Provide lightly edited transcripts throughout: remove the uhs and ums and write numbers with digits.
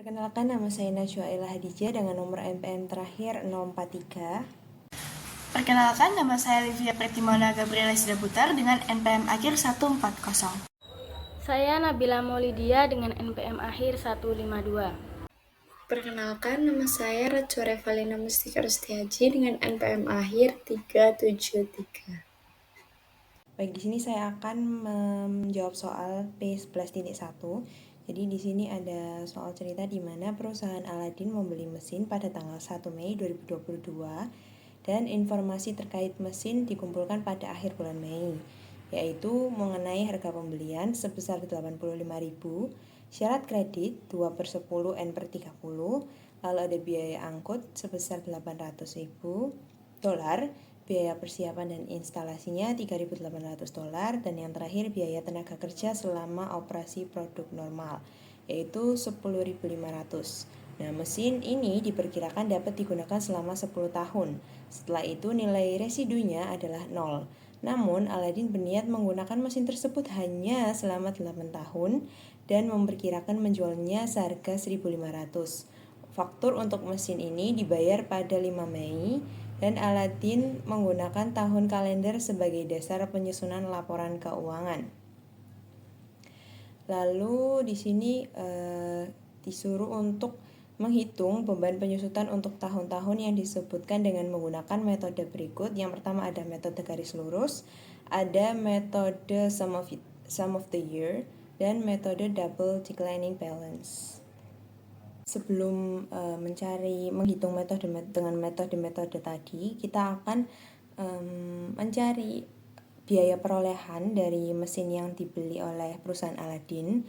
Perkenalkan, nama saya Najwa Ella Hadijah dengan nomor NPM terakhir 043. Perkenalkan, nama saya Livia Pretimona Gabriela Sidaputar dengan NPM akhir 140. Saya Nabila Maulidia dengan NPM akhir 152. Perkenalkan, nama saya Rachwa Revalina Mustika Rustiaji dengan NPM akhir 373. Baik, di sini saya akan menjawab soal P11.1. Jadi di sini ada soal cerita di mana perusahaan Aladin membeli mesin pada tanggal 1 Mei 2022 dan informasi terkait mesin dikumpulkan pada akhir bulan Mei, yaitu mengenai harga pembelian sebesar 85.000, syarat kredit 2/10 N/30, lalu ada biaya angkut sebesar 800.000 dolar, biaya persiapan dan instalasinya 3.800 dolar, dan yang terakhir biaya tenaga kerja selama operasi produk normal, yaitu 10.500. Nah, mesin ini diperkirakan dapat digunakan selama 10 tahun. Setelah itu nilai residunya adalah 0. Namun, Aladin berniat menggunakan mesin tersebut hanya selama 8 tahun dan memperkirakan menjualnya seharga 1.500. Faktur untuk mesin ini dibayar pada 5 Mei dan Aladin menggunakan tahun kalender sebagai dasar penyusunan laporan keuangan. Lalu di sini disuruh untuk menghitung beban penyusutan untuk tahun-tahun yang disebutkan dengan menggunakan metode berikut. Yang pertama ada metode garis lurus, ada metode sum of the year, dan metode double declining balance. Sebelum menghitung dengan metode tadi, kita akan mencari biaya perolehan dari mesin yang dibeli oleh perusahaan Aladin.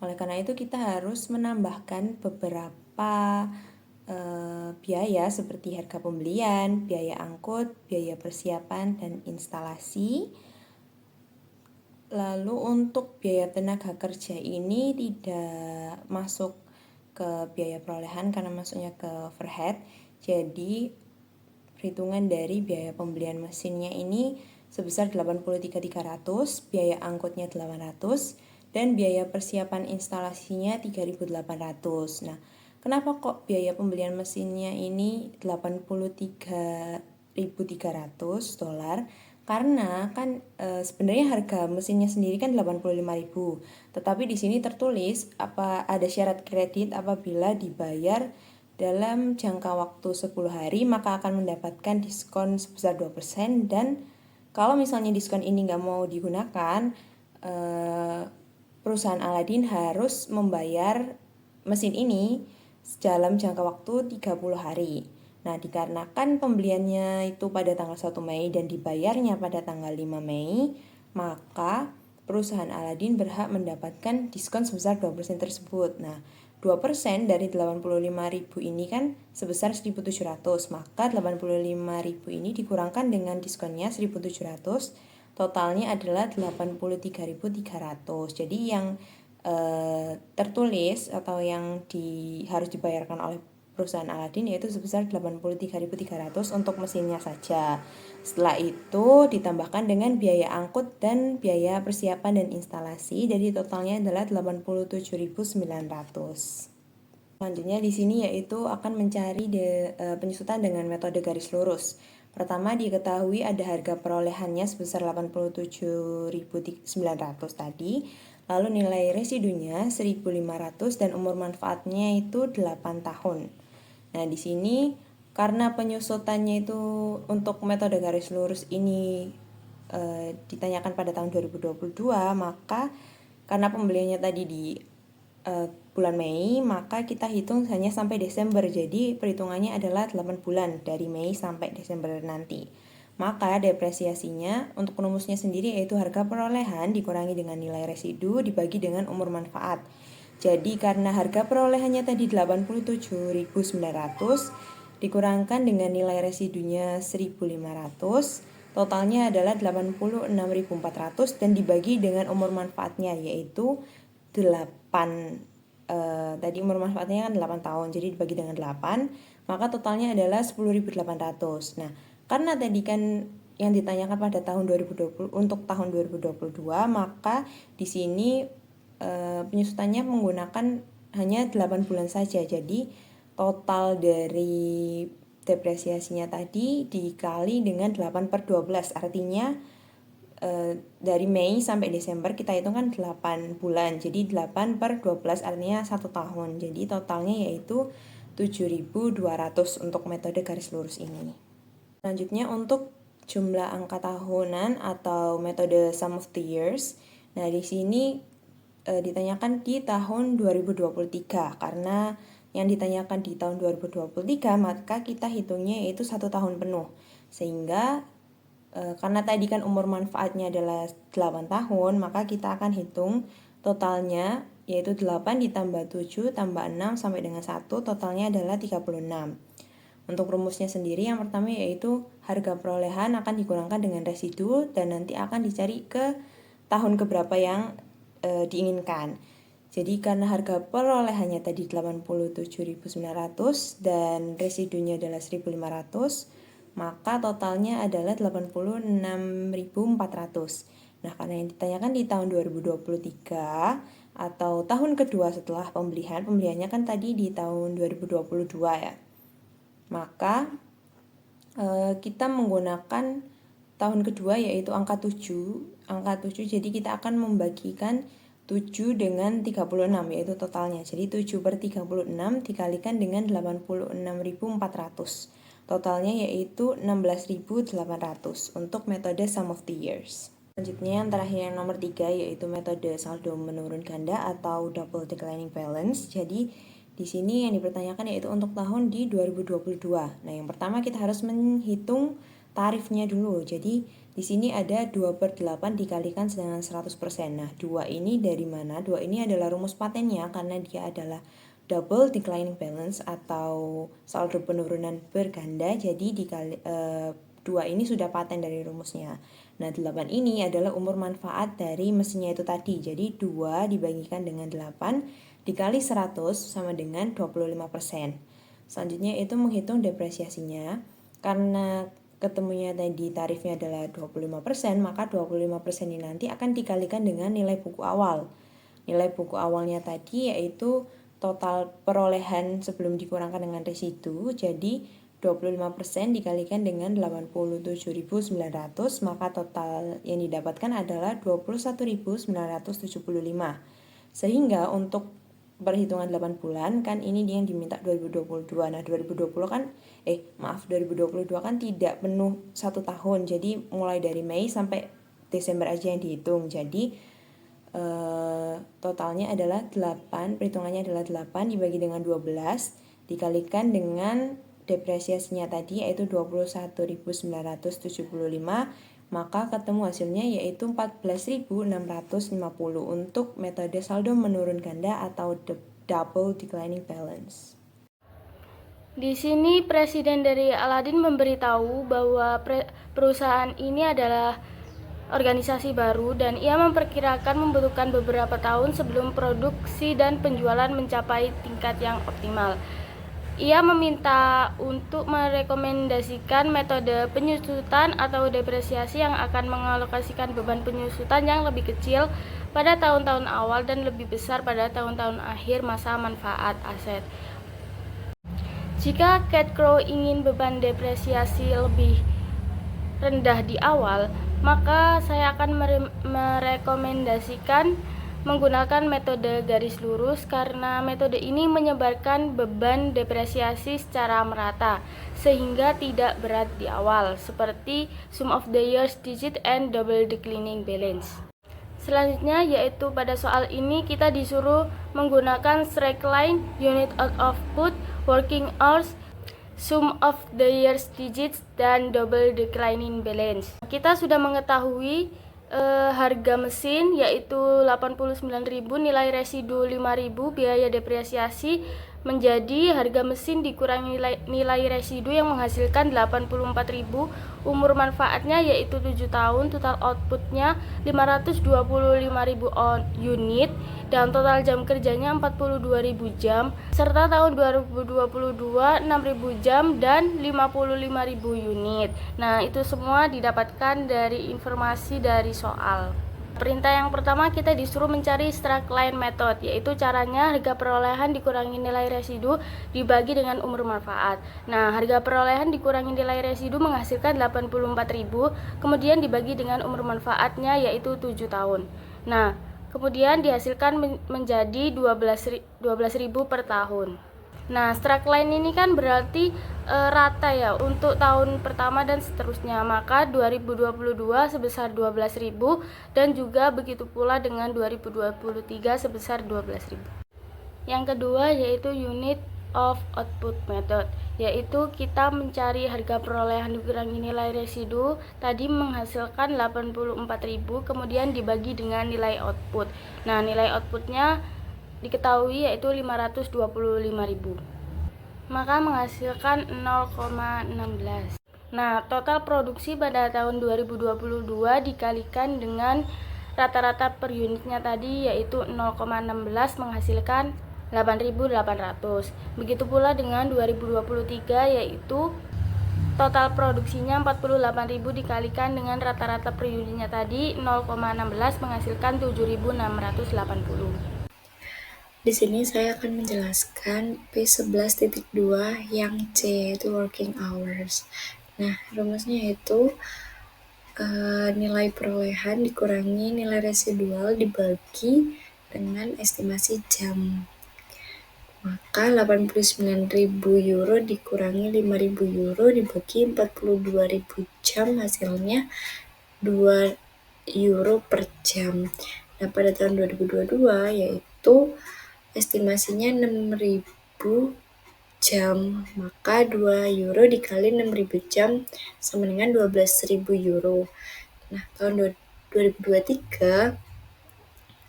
Oleh karena itu kita harus menambahkan beberapa biaya seperti harga pembelian, biaya angkut, biaya persiapan, dan instalasi. Lalu untuk biaya tenaga kerja ini tidak masuk ke biaya perolehan karena masuknya ke overhead. Jadi perhitungan dari biaya pembelian mesinnya ini sebesar 83.300, biaya angkutnya 800, dan biaya persiapan instalasinya 3.800. Nah, kenapa kok biaya pembelian mesinnya ini 83.300 dolar? Karena kan sebenarnya harga mesinnya sendiri kan 85.000. Tetapi di sini tertulis ada syarat kredit apabila dibayar dalam jangka waktu 10 hari maka akan mendapatkan diskon sebesar 2%, dan kalau misalnya diskon ini nggak mau digunakan, perusahaan Aladin harus membayar mesin ini dalam jangka waktu 30 hari. Nah, dikarenakan pembeliannya itu pada tanggal 1 Mei dan dibayarnya pada tanggal 5 Mei, maka perusahaan Aladin berhak mendapatkan diskon sebesar 2% tersebut. Nah, 2% dari 85.000 ini kan sebesar 1.700, maka 85.000 ini dikurangkan dengan diskonnya 1.700, totalnya adalah 83.300. Jadi yang tertulis atau yang harus dibayarkan oleh perusahaan Aladin yaitu sebesar 83.300 untuk mesinnya saja. Setelah itu ditambahkan dengan biaya angkut dan biaya persiapan dan instalasi, jadi totalnya adalah 87.900. Selanjutnya di sini yaitu akan mencari penyusutan dengan metode garis lurus. Pertama, diketahui ada harga perolehannya sebesar 87.900 tadi. Lalu nilai residunya 1.500 dan umur manfaatnya itu 8 tahun. Nah, di sini karena penyusutannya itu untuk metode garis lurus ini ditanyakan pada tahun 2022, maka karena pembeliannya tadi di bulan Mei, maka kita hitung hanya sampai Desember. Jadi perhitungannya adalah 8 bulan dari Mei sampai Desember nanti. Maka depresiasinya untuk rumusnya sendiri yaitu harga perolehan dikurangi dengan nilai residu dibagi dengan umur manfaat. Jadi karena harga perolehannya tadi 87.900 dikurangkan dengan nilai residunya 1.500, totalnya adalah 86.400 dan dibagi dengan umur manfaatnya yaitu 8. Tadi umur manfaatnya kan 8 tahun, jadi dibagi dengan 8, maka totalnya adalah 10.800. Nah, karena tadi kan yang ditanyakan pada tahun 2020 untuk tahun 2022, maka di sini penyusutannya menggunakan hanya 8 bulan saja. Jadi total dari depresiasinya tadi dikali dengan 8/12, artinya dari Mei sampai Desember kita hitung kan 8 bulan, jadi 8/12 artinya 1 tahun. Jadi totalnya yaitu 7.200 untuk metode garis lurus ini. Selanjutnya untuk jumlah angka tahunan atau metode sum of the years. Nah, di sini ditanyakan di tahun 2023, karena yang ditanyakan di tahun 2023 maka kita hitungnya yaitu 1 tahun penuh. Sehingga karena tadi kan umur manfaatnya adalah 8 tahun, maka kita akan hitung totalnya yaitu 8 ditambah 7 tambah 6 sampai dengan 1, totalnya adalah 36. Untuk rumusnya sendiri yang pertama yaitu harga perolehan akan dikurangkan dengan residu dan nanti akan dicari ke tahun keberapa yang diinginkan. Jadi karena harga perolehannya tadi 87.900 dan residunya adalah 1.500, maka totalnya adalah 86.400. Nah, karena yang ditanyakan di tahun 2023 atau tahun kedua setelah pembeliannya kan tadi di tahun 2022 ya. Maka kita menggunakan tahun kedua yaitu angka 7, jadi kita akan membagikan 7 dengan 36 yaitu totalnya. Jadi 7/36 dikalikan dengan 86.400. Totalnya yaitu 16.800 untuk metode sum of the years. Selanjutnya yang terakhir yang nomor 3 yaitu metode saldo menurun ganda atau double declining balance. Jadi di sini yang dipertanyakan yaitu untuk tahun di 2022. Nah, yang pertama kita harus menghitung tarifnya dulu. Jadi di sini ada 2/8 dikalikan dengan 100%. Nah, 2 ini dari mana? 2 ini adalah rumus patennya karena dia adalah double declining balance atau saldo penurunan berganda. Jadi 2 ini sudah paten dari rumusnya. Nah, 8 ini adalah umur manfaat dari mesinnya itu tadi. Jadi 2 dibagikan dengan 8 dikali 100 sama dengan 25%. Selanjutnya itu menghitung depresiasinya. Karena ketemunya tadi tarifnya adalah 25%, maka 25% ini nanti akan dikalikan dengan nilai buku awal. Nilai buku awalnya tadi yaitu total perolehan sebelum dikurangkan dengan residu. Jadi 25% dikalikan dengan 87.900, maka total yang didapatkan adalah 21.975. Sehingga untuk perhitungan 8 bulan kan ini dia yang diminta 2022. Nah, 2022 kan tidak penuh 1 tahun. Jadi mulai dari Mei sampai Desember aja yang dihitung. Jadi totalnya adalah 8, perhitungannya adalah 8 dibagi dengan 12 dikalikan dengan depresiasinya tadi yaitu 21.975, maka ketemu hasilnya yaitu 14.650 untuk metode saldo menurun ganda atau double declining balance. Di sini presiden dari Aladin memberitahu bahwa perusahaan ini adalah organisasi baru dan ia memperkirakan membutuhkan beberapa tahun sebelum produksi dan penjualan mencapai tingkat yang optimal. Ia meminta untuk merekomendasikan metode penyusutan atau depresiasi yang akan mengalokasikan beban penyusutan yang lebih kecil pada tahun-tahun awal dan lebih besar pada tahun-tahun akhir masa manfaat aset. Jika Cat Crow ingin beban depresiasi lebih rendah di awal, maka saya akan merekomendasikan menggunakan metode garis lurus karena metode ini menyebarkan beban depresiasi secara merata sehingga tidak berat di awal seperti sum of the years digit and double declining balance. Selanjutnya yaitu pada soal ini kita disuruh menggunakan straight line, unit output, working hours, sum of the years digits, dan double declining balance. Kita sudah mengetahui harga mesin yaitu 89.000, nilai residu 5.000, biaya depresiasi menjadi harga mesin dikurangi nilai residu yang menghasilkan 84.000, umur manfaatnya yaitu 7 tahun, total outputnya 525.000 unit, dan total jam kerjanya 42.000 jam, serta tahun 2022 6.000 jam dan 55.000 unit. Nah, itu semua didapatkan dari informasi dari soal. Perintah yang pertama kita disuruh mencari straight-line method, yaitu caranya harga perolehan dikurangi nilai residu dibagi dengan umur manfaat. Nah, harga perolehan dikurangi nilai residu menghasilkan 84.000, kemudian dibagi dengan umur manfaatnya yaitu 7 tahun. Nah, kemudian dihasilkan menjadi 12.000 per tahun. Nah, strike line ini kan berarti rata ya untuk tahun pertama dan seterusnya. Maka 2022 sebesar 12.000 dan juga begitu pula dengan 2023 sebesar 12.000. Yang kedua yaitu unit of output method, yaitu kita mencari harga perolehan dikurangi nilai residu tadi menghasilkan 84.000 kemudian dibagi dengan nilai output. Nah, nilai outputnya diketahui yaitu 525.000, maka menghasilkan 0,16. Nah, total produksi pada tahun 2022 dikalikan dengan rata-rata per unitnya tadi yaitu 0,16 menghasilkan 8.800. Begitu pula dengan 2023 yaitu total produksinya 48.000 dikalikan dengan rata-rata per unitnya tadi 0,16 menghasilkan 7.680. Di sini saya akan menjelaskan P11.2 yang C, yaitu working hours. Nah, rumusnya yaitu nilai perolehan dikurangi nilai residual dibagi dengan estimasi jam. Maka 89.000 euro dikurangi 5.000 euro dibagi 42.000 jam, hasilnya 2 euro per jam. Nah, pada tahun 2022 yaitu estimasinya 6.000 jam, maka 2 euro dikali 6.000 jam sama dengan 12.000 euro. Nah, tahun 2023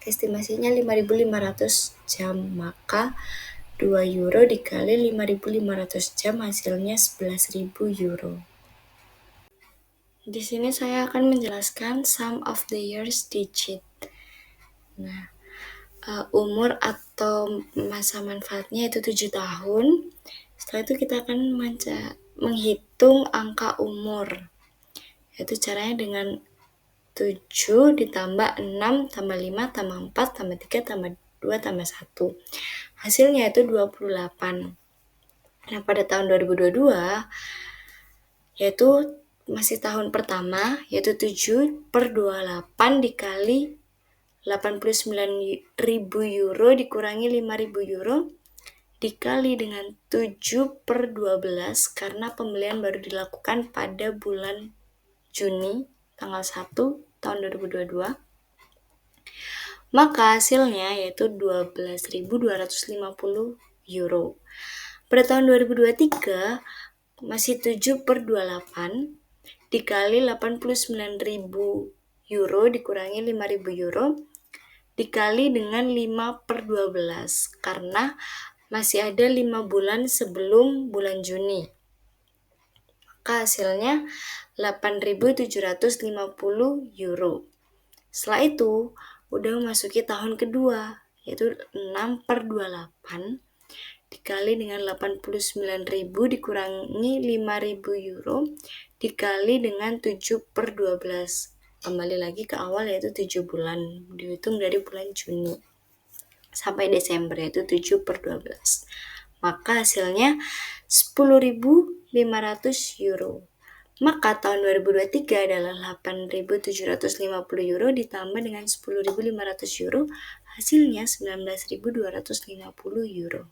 estimasinya 5.500 jam, maka 2 euro dikali 5.500 jam hasilnya 11.000 euro. Di sini saya akan menjelaskan sum of the years digit. Nah, umur atau masa manfaatnya itu 7 tahun. Setelah itu kita akan menghitung angka umur, yaitu caranya dengan 7 ditambah 6 tambah 5 tambah 4 tambah 3 tambah 2 tambah 1. Hasilnya itu 28. Nah, pada tahun 2022 yaitu masih tahun pertama, yaitu 7 per 28 dikali 89.000 euro dikurangi 5.000 euro dikali dengan 7 per 12 karena pembelian baru dilakukan pada bulan Juni tanggal 1 tahun 2022. Maka hasilnya yaitu 12.250 euro. Pada tahun 2023 masih 7 per 28 dikali 89.000 euro dikurangi 5.000 euro dikali dengan 5 per 12 karena masih ada 5 bulan sebelum bulan Juni. Maka hasilnya 8.750 euro. Setelah itu udah memasuki tahun kedua, yaitu 6 per 28 dikali dengan 89.000 dikurangi 5.000 euro dikali dengan 7 per 12. Kembali lagi ke awal yaitu 7 bulan, dihitung dari bulan Juni sampai Desember yaitu 7 per 12. Maka hasilnya 10.500 euro. Maka tahun 2023 adalah 8.750 euro ditambah dengan 10.500 euro, hasilnya 19.250 euro.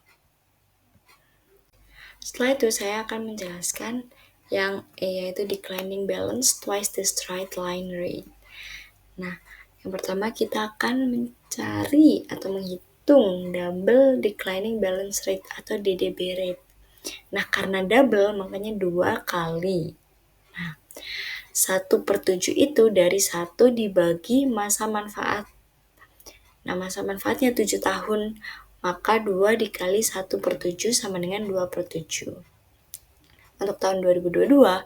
Setelah itu saya akan menjelaskan yang E, yaitu declining balance twice the straight line rate. Nah, yang pertama kita akan mencari atau menghitung double declining balance rate atau DDB rate. Nah, karena double makanya 2 kali. Nah, 1/7 itu dari 1 dibagi masa manfaat. Nah, masa manfaatnya 7 tahun, maka 2 dikali 1/7 sama dengan 2/7. Untuk tahun 2022,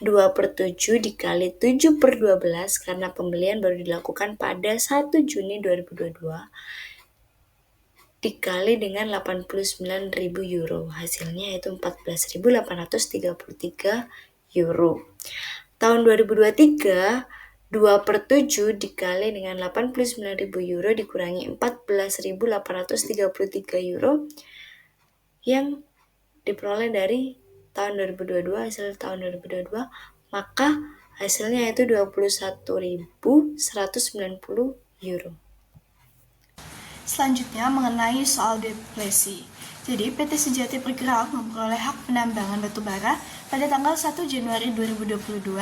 2/7 dikali 7 per 12 karena pembelian baru dilakukan pada 1 Juni 2022 dikali dengan 89.000 euro. Hasilnya yaitu 14.833 euro. Tahun 2023, 2/7 dikali dengan 89.000 euro dikurangi 14.833 euro yang diperoleh dari tahun 2022, hasil tahun 2022, maka hasilnya itu 21.190 euro. Selanjutnya mengenai soal deflasi. Jadi PT Sejati Bergerak memperoleh hak penambangan batubara pada tanggal 1 Januari 2022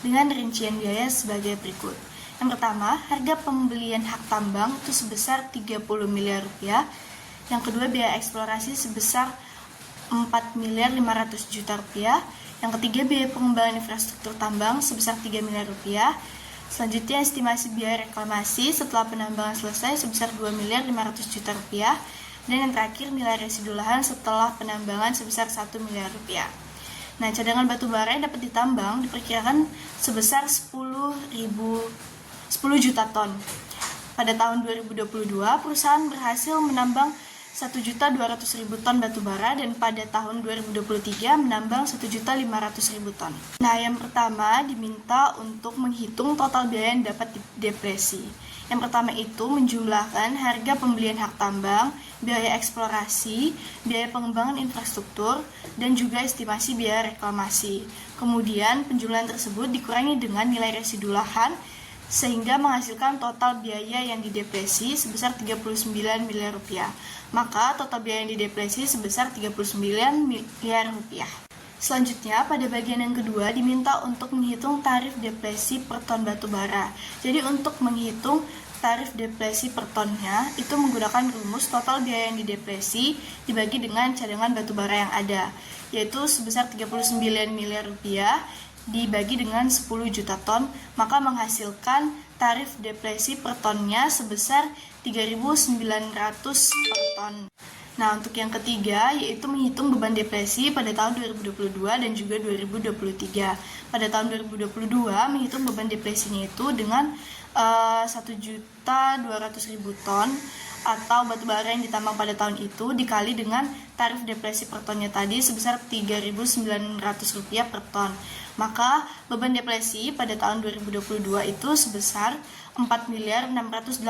dengan rincian biaya sebagai berikut. Yang pertama, harga pembelian hak tambang itu sebesar 30 miliar rupiah. Yang kedua, biaya eksplorasi sebesar 4 miliar 500 juta rupiah. Yang ketiga, biaya pengembangan infrastruktur tambang sebesar 3 miliar rupiah. Selanjutnya, estimasi biaya reklamasi setelah penambangan selesai sebesar 2 miliar 500 juta rupiah. Dan yang terakhir, nilai residu lahan setelah penambangan sebesar 1 miliar rupiah. Nah, cadangan batu bara yang dapat ditambang diperkirakan sebesar 10 juta ton. Pada tahun 2022, perusahaan berhasil menambang 1.200.000 ton batu bara dan pada tahun 2023 menambang 1.500.000 ton. Nah, yang pertama diminta untuk menghitung total biaya yang dapat didepresi. Yang pertama itu menjumlahkan harga pembelian hak tambang, biaya eksplorasi, biaya pengembangan infrastruktur, dan juga estimasi biaya reklamasi. Kemudian penjumlahan tersebut dikurangi dengan nilai residu lahan sehingga menghasilkan total biaya yang didepresi sebesar 39 miliar rupiah. Maka total biaya yang didepresi sebesar 39 miliar rupiah. Selanjutnya, pada bagian yang kedua diminta untuk menghitung tarif depresi per ton batu bara. Jadi untuk menghitung tarif depresi per tonnya itu menggunakan rumus total biaya yang didepresi dibagi dengan cadangan batu bara yang ada, yaitu sebesar 39 miliar rupiah dibagi dengan 10 juta ton, maka menghasilkan tarif depresi per tonnya sebesar 3.900 per ton. Nah, untuk yang ketiga yaitu menghitung beban depresi pada tahun 2022 dan juga 2023. Pada tahun 2022 menghitung beban depresinya itu dengan 1.200.000 ton atau batu bara yang ditambang pada tahun itu dikali dengan tarif depresi per tonnya tadi sebesar Rp3.900 per ton. Maka beban depresi pada tahun 2022 itu sebesar 4.680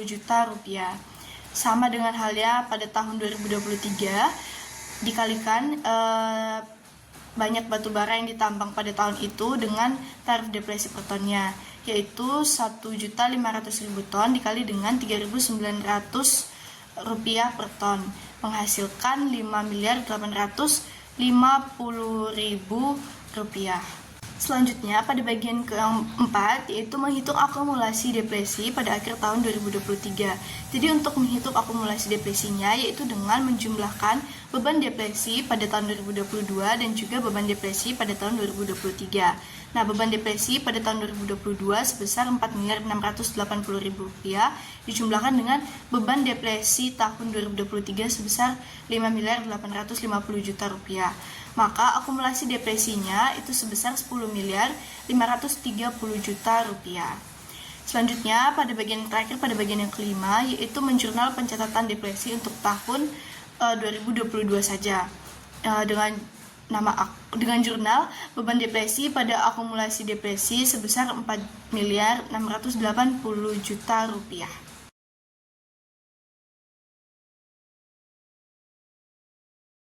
juta rupiah. Sama dengan halnya pada tahun 2023 dikalikan banyak batu bara yang ditambang pada tahun itu dengan tarif depresi per tonnya, yaitu 1.500.000 ton dikali dengan Rp3.900 per ton, menghasilkan Rp5.850.000. Selanjutnya, pada bagian keempat, yaitu menghitung akumulasi depresi pada akhir tahun 2023. Jadi untuk menghitung akumulasi depresinya, yaitu dengan menjumlahkan beban depresi pada tahun 2022 dan juga beban depresi pada tahun 2023. Nah, beban depresi pada tahun 2022 sebesar Rp4.680.000 dijumlahkan dengan beban depresi tahun 2023 sebesar Rp5.850 juta. Maka akumulasi depresinya itu sebesar Rp10.530 juta. Selanjutnya, pada bagian terakhir, pada bagian yang kelima, yaitu menjurnal pencatatan depresi untuk tahun 2022 saja. Dengan jurnal beban depresi pada akumulasi depresi sebesar Rp4.680 juta.